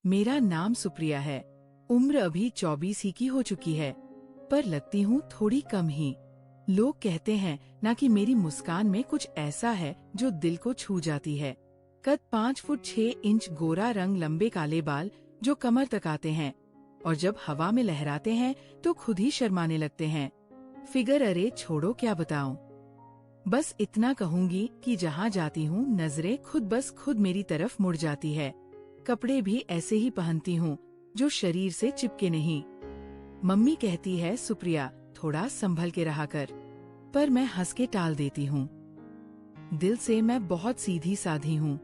मेरा नाम सुप्रिया है। उम्र अभी 24 ही की हो चुकी है, पर लगती हूँ थोड़ी कम ही। लोग कहते हैं ना कि मेरी मुस्कान में कुछ ऐसा है जो दिल को छू जाती है। कद 5 फुट 6 इंच, गोरा रंग, लंबे काले बाल जो कमर तक आते हैं और जब हवा में लहराते हैं तो खुद ही शर्माने लगते हैं। फिगर अरे छोड़ो, क्या बताऊं। बस इतना कहूंगी कि जहाँ जाती हूँ नजरें खुद मेरी तरफ मुड़ जाती है। कपड़े भी ऐसे ही पहनती हूँ जो शरीर से चिपके नहीं। मम्मी कहती है सुप्रिया थोड़ा संभल के रहा कर, पर मैं हंस के टाल देती हूँ। दिल से मैं बहुत सीधी साधी हूँ,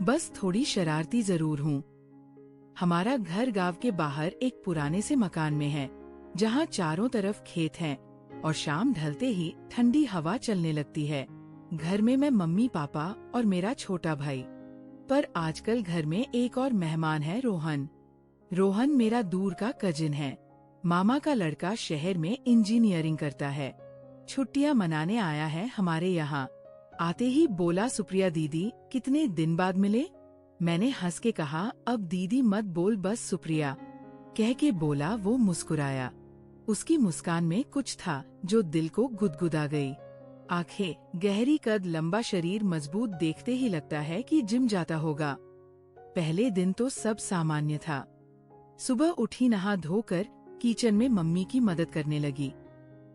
बस थोड़ी शरारती जरूर हूँ। हमारा घर गांव के बाहर एक पुराने से मकान में है, जहाँ चारों तरफ खेत हैं और शाम ढलते ही ठंडी हवा चलने लगती है। घर में मैं, मम्मी, पापा और मेरा छोटा भाई। पर आजकल घर में एक और मेहमान है, रोहन। रोहन मेरा दूर का कजिन है। मामा का लड़का शहर में इंजीनियरिंग करता है। छुट्टियां मनाने आया है हमारे यहाँ। आते ही बोला, सुप्रिया दीदी कितने दिन बाद मिले। मैंने हंस के कहा, अब दीदी मत बोल, बस सुप्रिया। कह के बोला। वो मुस्कुराया। उसकी मुस्कान में कुछ था जो दिल को गुदगुदा गई। आंखें, गहरी कद, लंबा शरीर, मजबूत, देखते ही लगता है कि जिम जाता होगा। पहले दिन तो सब सामान्य था। सुबह उठी, नहा धोकर किचन में मम्मी की मदद करने लगी।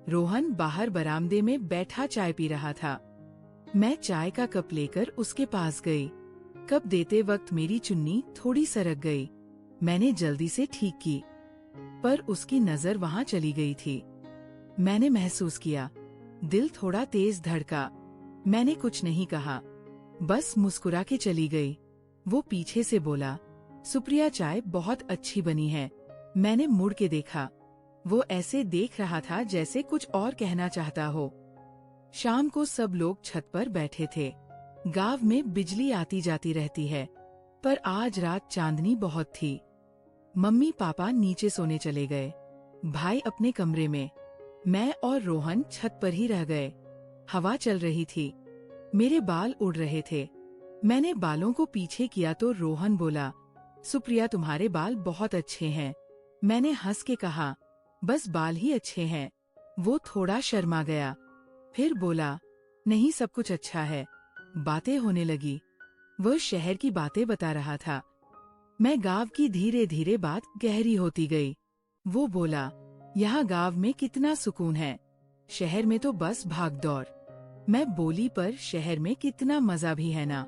रोहन बाहर बरामदे में बैठा चाय पी रहा था। मैं चाय का कप लेकर उसके पास गई। कप देते वक्त मेरी चुन्नी थोड़ी सरक गई। मैंने जल्दी से ठीक की, पर उसकी नजर वहाँ चली गई थी। मैंने महसूस किया, दिल थोड़ा तेज धड़का। मैंने कुछ नहीं कहा, बस मुस्कुरा के चली गई। वो पीछे से बोला, सुप्रिया चाय बहुत अच्छी बनी है। मैंने मुड़ के देखा। वो ऐसे देख रहा था जैसे कुछ और कहना चाहता हो। शाम को सब लोग छत पर बैठे थे। गांव में बिजली आती जाती रहती है, पर आज रात चांदनी बहुत थी। मम्मी पापा नीचे सोने चले गए, भाई अपने कमरे में। मैं और रोहन छत पर ही रह गए। हवा चल रही थी, मेरे बाल उड़ रहे थे। मैंने बालों को पीछे किया तो रोहन बोला, सुप्रिया तुम्हारे बाल बहुत अच्छे हैं। मैंने हंस के कहा, बस बाल ही अच्छे हैं। वो थोड़ा शर्मा गया, फिर बोला, नहीं सब कुछ अच्छा है। बातें होने लगी। वह शहर की बातें बता रहा था, मैं गांव की। धीरे धीरे बात गहरी होती गई। वो बोला, यहाँ गांव में कितना सुकून है, शहर में तो बस भाग दौड़। मैं बोली, पर शहर में कितना मजा भी है ना।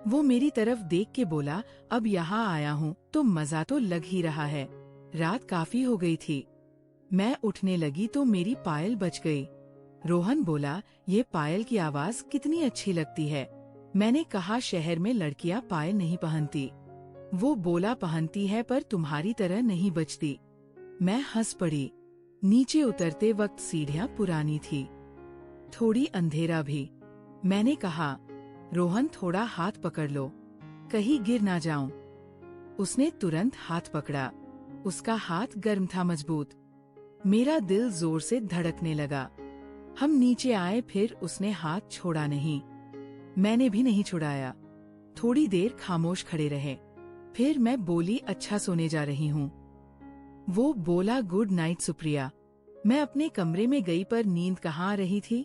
वो मेरी तरफ देख के बोला, अब यहाँ आया हूँ तो मजा तो लग ही रहा है। रात काफी हो गई थी। मैं उठने लगी तो मेरी पायल बज गई। रोहन बोला, ये पायल की आवाज कितनी अच्छी लगती है। मैंने कहा, शहर में लड़कियां पायल नहीं पहनती। वो बोला, पहनती है पर तुम्हारी तरह नहीं बजती। मैं हंस पड़ी। नीचे उतरते वक्त सीढ़ियां पुरानी थी, थोड़ी अंधेरा भी। मैंने कहा, रोहन थोड़ा हाथ पकड़ लो, कहीं गिर ना जाऊं। उसने तुरंत हाथ पकड़ा। उसका हाथ गर्म था, मजबूत। मेरा दिल जोर से धड़कने लगा। हम नीचे आए, फिर उसने हाथ छोड़ा नहीं। मैंने भी नहीं छुड़ाया। थोड़ी देर खामोश खड़े रहे, फिर मैं बोली, अच्छा सोने जा रही हूँ। वो बोला, गुड नाइट सुप्रिया। मैं अपने कमरे में गई, पर नींद कहाँ आ रही थी।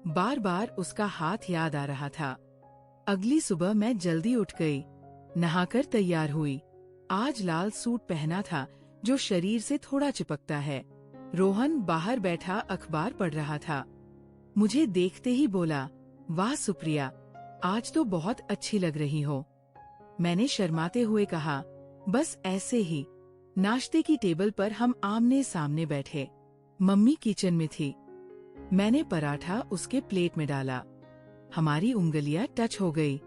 बार बार उसका हाथ याद आ रहा था। अगली सुबह मैं जल्दी उठ गई, नहाकर तैयार हुई। आज लाल सूट पहना था जो शरीर से थोड़ा चिपकता है। रोहन बाहर बैठा अखबार पढ़ रहा था। मुझे देखते ही बोला, वाह सुप्रिया, आज तो बहुत अच्छी लग रही हो। मैंने शर्माते हुए कहा, बस ऐसे ही। नाश्ते की टेबल पर हम आमने सामने बैठे। मम्मी किचन में थी। मैंने पराठा उसके प्लेट में डाला। हमारी उंगलियां टच हो गई।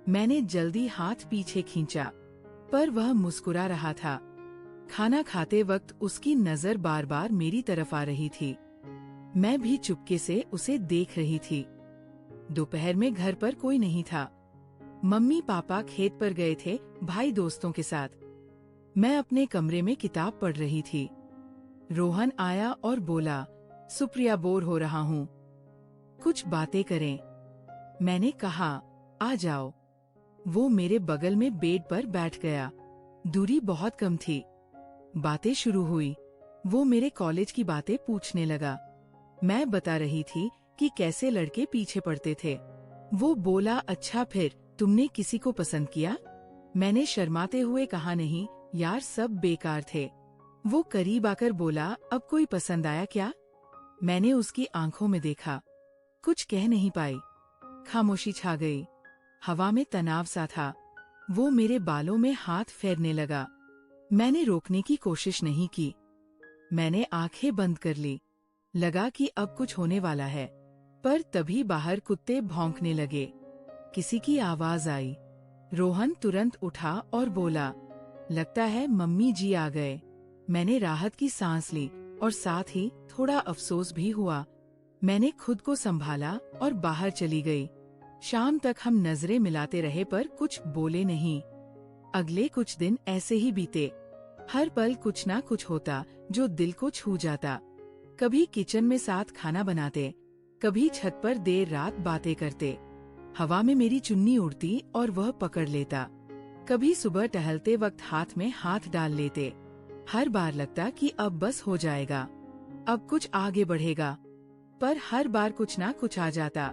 मैंने जल्दी हाथ पीछे खींचा, पर वह मुस्कुरा रहा था। खाना खाते वक्त उसकी नजर बार बार मेरी तरफ आ रही थी। मैं भी चुपके से उसे देख रही थी। दोपहर में घर पर कोई नहीं था। मम्मी पापा खेत पर गए थे, भाई दोस्तों के साथ। मैं अपने कमरे में किताब पढ़ रही थी। रोहन आया और बोला, सुप्रिया बोर हो रहा हूँ, कुछ बातें करें। मैंने कहा, आ जाओ। वो मेरे बगल में बेड पर बैठ गया। दूरी बहुत कम थी। बातें शुरू हुई। वो मेरे कॉलेज की बातें पूछने लगा। मैं बता रही थी कि कैसे लड़के पीछे पड़ते थे। वो बोला, अच्छा फिर तुमने किसी को पसंद किया? मैंने शर्माते हुए कहा, नहीं यार, सब बेकार थे। वो करीब आकर बोला, अब कोई पसंद आया क्या? मैंने उसकी आंखों में देखा, कुछ कह नहीं पाई। खामोशी छा गई। हवा में तनाव सा था। वो मेरे बालों में हाथ फेरने लगा। मैंने रोकने की कोशिश नहीं की। मैंने आंखें बंद कर ली। लगा कि अब कुछ होने वाला है, पर तभी बाहर कुत्ते भौंकने लगे। किसी की आवाज आई। रोहन तुरंत उठा और बोला, लगता है मम्मी जी आ गए। मैंने राहत की सांस ली और साथ ही थोड़ा अफसोस भी हुआ। मैंने खुद को संभाला और बाहर चली गई। शाम तक हम नजरें मिलाते रहे पर कुछ बोले नहीं। अगले कुछ दिन ऐसे ही बीते। हर पल कुछ ना कुछ होता जो दिल को छू जाता। कभी किचन में साथ खाना बनाते, कभी छत पर देर रात बातें करते। हवा में मेरी चुन्नी उड़ती और वह पकड़ लेता। कभी सुबह टहलते वक्त हाथ में हाथ डाल लेते। हर बार लगता कि अब बस हो जाएगा, अब कुछ आगे बढ़ेगा। पर हर बार कुछ ना कुछ आ जाता।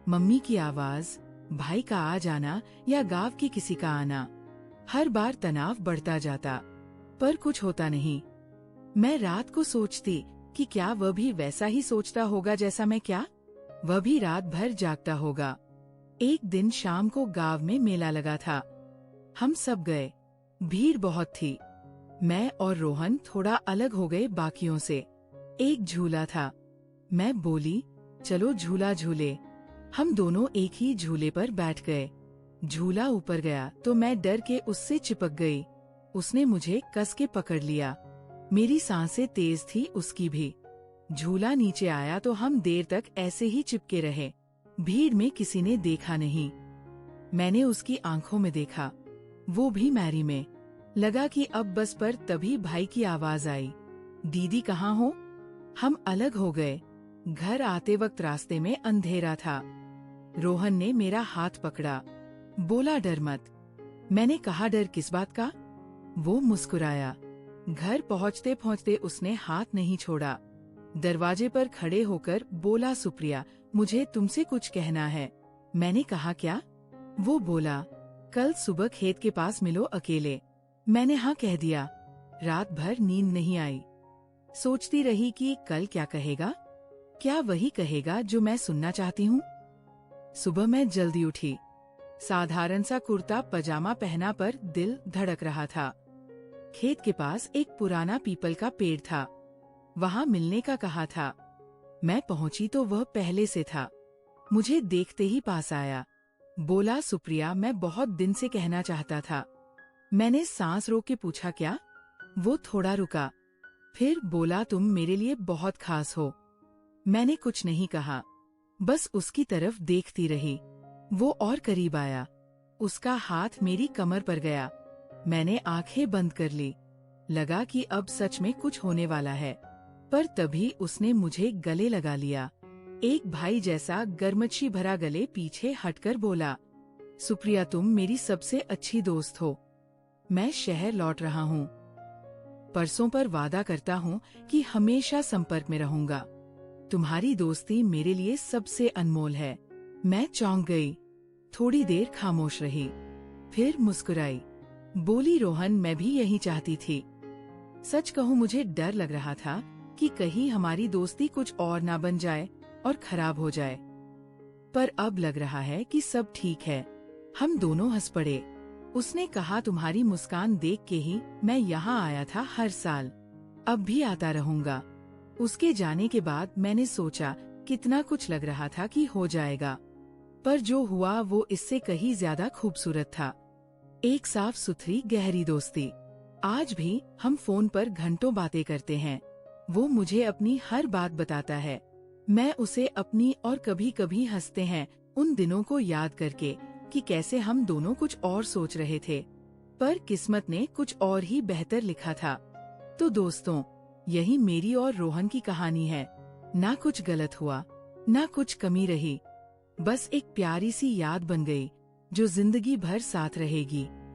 मम्मी की आवाज, भाई का आ जाना या गांव की किसी का आना। हर बार तनाव बढ़ता जाता, पर कुछ होता नहीं। मैं रात को सोचती कि क्या वह भी वैसा ही सोचता होगा जैसा मैं? क्या वह भी रात भर जागता होगा? एक दिन शाम को गांव में मेला लगा था। हम सब गए। भीड़ बहुत थी। मैं और रोहन थोड़ा अलग हो गए बाकियों से। एक झूला था। मैं बोली, चलो झूला झूले। हम दोनों एक ही झूले पर बैठ गए। झूला ऊपर गया तो मैं डर के उससे चिपक गई। उसने मुझे कस के पकड़ लिया। मेरी सांसें तेज थी, उसकी भी। झूला नीचे आया तो हम देर तक ऐसे ही चिपके रहे। भीड़ में किसी ने देखा नहीं। मैंने उसकी आंखों में देखा, वो भी मैरी में। लगा कि अब बस, पर तभी भाई की आवाज आई, दीदी कहाँ हो? हम अलग हो गए। घर आते वक्त रास्ते में अंधेरा था। रोहन ने मेरा हाथ पकड़ा, बोला, डर मत। मैंने कहा, डर किस बात का? वो मुस्कुराया। घर पहुँचते पहुँचते उसने हाथ नहीं छोड़ा। दरवाजे पर खड़े होकर बोला, सुप्रिया, मुझे तुमसे कुछ कहना है। मैंने कहा, क्या? वो बोला, कल सुबह खेत के पास मिलो अकेले। मैंने हाँ कह दिया। रात भर नींद नहीं आई। सोचती रही कि कल क्या कहेगा। क्या वही कहेगा जो मैं सुनना चाहती हूँ? सुबह मैं जल्दी उठी। साधारण सा कुर्ता पजामा पहना, पर दिल धड़क रहा था। खेत के पास एक पुराना पीपल का पेड़ था। वहाँ मिलने का कहा था। मैं पहुंची तो वह पहले से था। मुझे देखते ही पास आया। बोला, सुप्रिया, मैं बहुत दिन से कहना चाहता था। मैंने सांस रोक के पूछा, क्या? वो थोड़ा रुका, फिर बोला, तुम मेरे लिए बहुत खास हो। मैंने कुछ नहीं कहा, बस उसकी तरफ देखती रही। वो और करीब आया। उसका हाथ मेरी कमर पर गया। मैंने आंखें बंद कर ली। लगा कि अब सच में कुछ होने वाला है। पर तभी उसने मुझे गले लगा लिया। एक भाई जैसा गर्मची भरा गले पीछे हटकर बोला, सुप्रिया, तुम मेरी सबसे अच्छी दोस्त हो। मैं शहर लौट रहा हूँ। परसों पर वादा करता हूँ कि हमेशा संपर्क में रहूंगा। तुम्हारी दोस्ती मेरे लिए सबसे अनमोल है। मैं चौंक गई। थोड़ी देर खामोश रही, फिर मुस्कुराई। बोली, रोहन, मैं भी यही चाहती थी। सच कहूँ, मुझे डर लग रहा था कि कहीं हमारी दोस्ती कुछ और ना बन जाए और खराब हो जाए। पर अब लग रहा है कि सब ठीक है। हम दोनों हंस पड़े। उसने कहा, तुम्हारी मुस्कान देख के ही मैं यहाँ आया था हर साल। अब भी आता रहूंगा। उसके जाने के बाद मैंने सोचा, कितना कुछ लग रहा था कि हो जाएगा, पर जो हुआ वो इससे कहीं ज्यादा खूबसूरत था। एक साफ सुथरी गहरी दोस्ती। आज भी हम फोन पर घंटों बातें करते हैं। वो मुझे अपनी हर बात बताता है, मैं उसे अपनी, और कभी कभी हंसते हैं उन दिनों को याद करके कि कैसे हम दोनों कुछ और सोच रहे थे, पर किस्मत ने कुछ और ही बेहतर लिखा था। तो दोस्तों, यही मेरी और रोहन की कहानी है। ना कुछ गलत हुआ, ना कुछ कमी रही, बस एक प्यारी सी याद बन गई जो जिंदगी भर साथ रहेगी।